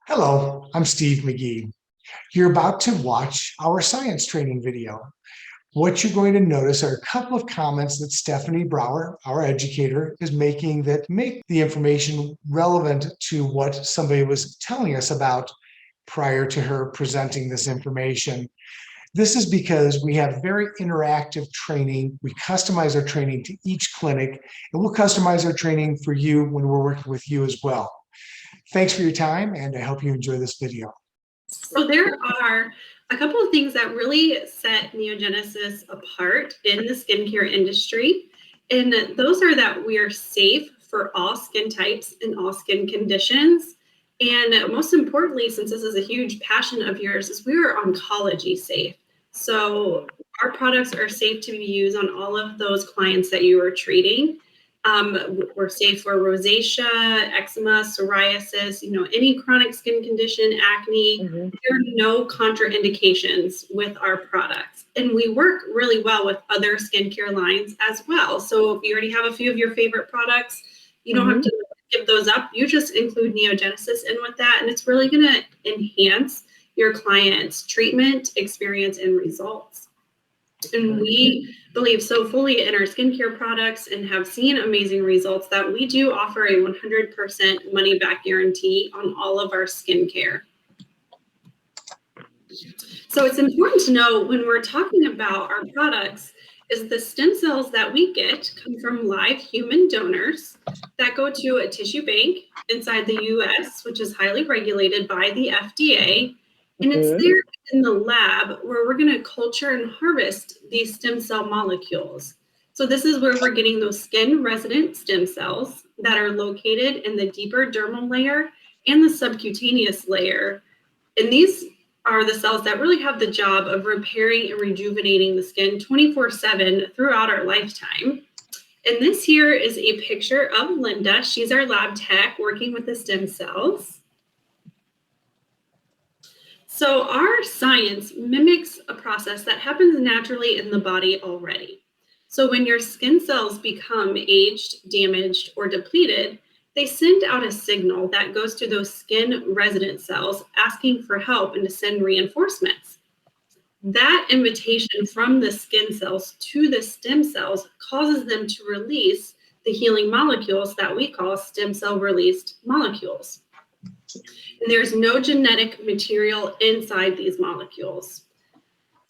Hello, I'm Steve McGee. You're about to watch our science training video. What you're going to notice are a couple of comments that Stephanie Brower, our educator, is making that make the information relevant to what somebody was telling us about prior to her presenting this information. This is because we have very interactive training. We customize our training to each clinic, and we'll customize our training for you when we're working with you as well. Thanks for your time, and I hope you enjoy this video. So there are a couple of things that really set NeoGenesis apart in the skincare industry. And those are that we are safe for all skin types and all skin conditions. And most importantly, since this is a huge passion of yours, is we are oncology safe. So our products are safe to be used on all of those clients that you are treating. We're safe for rosacea, eczema, psoriasis, any chronic skin condition, acne. There are no contraindications with our products. And we work really well with other skincare lines as well. So if you already have a few of your favorite products, you don't have to give those up. You just include NeoGenesis in with that. And it's really going to enhance your client's treatment experience and results. And we believe so fully in our skincare products and have seen amazing results that we do offer a 100% money back guarantee on all of our skincare. So it's important to know when we're talking about our products is the stem cells that we get come from live human donors that go to a tissue bank inside the US, which is highly regulated by the FDA. And it's there in the lab where we're going to culture and harvest these stem cell molecules. So this is where we're getting those skin resident stem cells that are located in the deeper dermal layer and the subcutaneous layer. And these are the cells that really have the job of repairing and rejuvenating the skin 24/7 throughout our lifetime. And this here is a picture of Linda. She's our lab tech working with the stem cells. So our science mimics a process that happens naturally in the body already. So when your skin cells become aged, damaged, or depleted, they send out a signal that goes to those skin resident cells asking for help and to send reinforcements. That invitation from the skin cells to the stem cells causes them to release the healing molecules that we call stem cell released molecules. And there's no genetic material inside these molecules.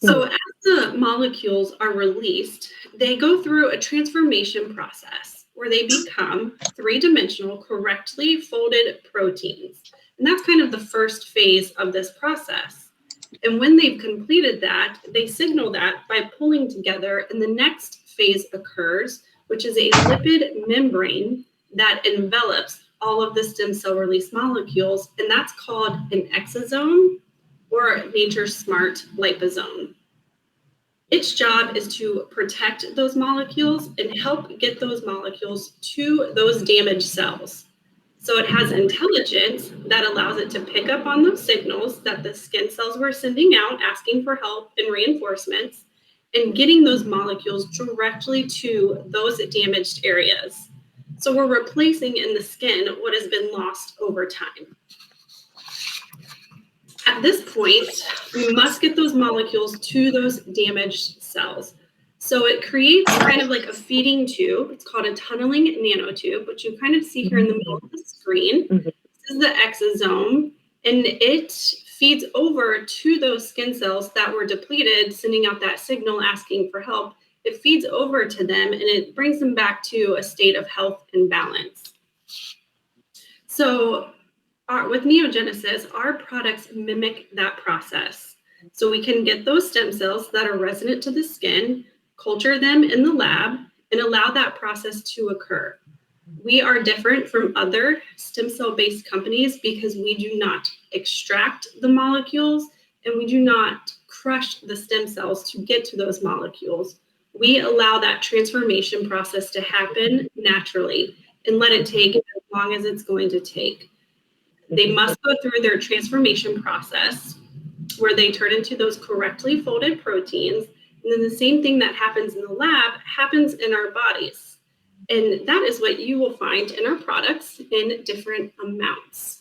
So as the molecules are released, they go through a transformation process where they become three-dimensional, correctly folded proteins. And that's kind of the first phase of this process. And when they've completed that, they signal that by pulling together, and the next phase occurs, which is a lipid membrane that envelops all of the stem cell release molecules, and that's called an exosome or nature's smart liposome. Its job is to protect those molecules and help get those molecules to those damaged cells. So it has intelligence that allows it to pick up on those signals that the skin cells were sending out, asking for help and reinforcements, and getting those molecules directly to those damaged areas. So we're replacing in the skin what has been lost over time. At this point, we must get those molecules to those damaged cells. So it creates kind of like a feeding tube. It's called a tunneling nanotube, which you kind of see here in the middle of the screen. This is the exosome, and it feeds over to those skin cells that were depleted, sending out that signal asking for help. It feeds over to them and it brings them back to a state of health and balance. So with NeoGenesis, our products mimic that process. So we can get those stem cells that are resident to the skin, culture them in the lab, and allow that process to occur. We are different from other stem cell-based companies because we do not extract the molecules and we do not crush the stem cells to get to those molecules. We allow that transformation process to happen naturally and let it take as long as it's going to take. They must go through their transformation process where they turn into those correctly folded proteins. And then the same thing that happens in the lab happens in our bodies. And that is what you will find in our products in different amounts.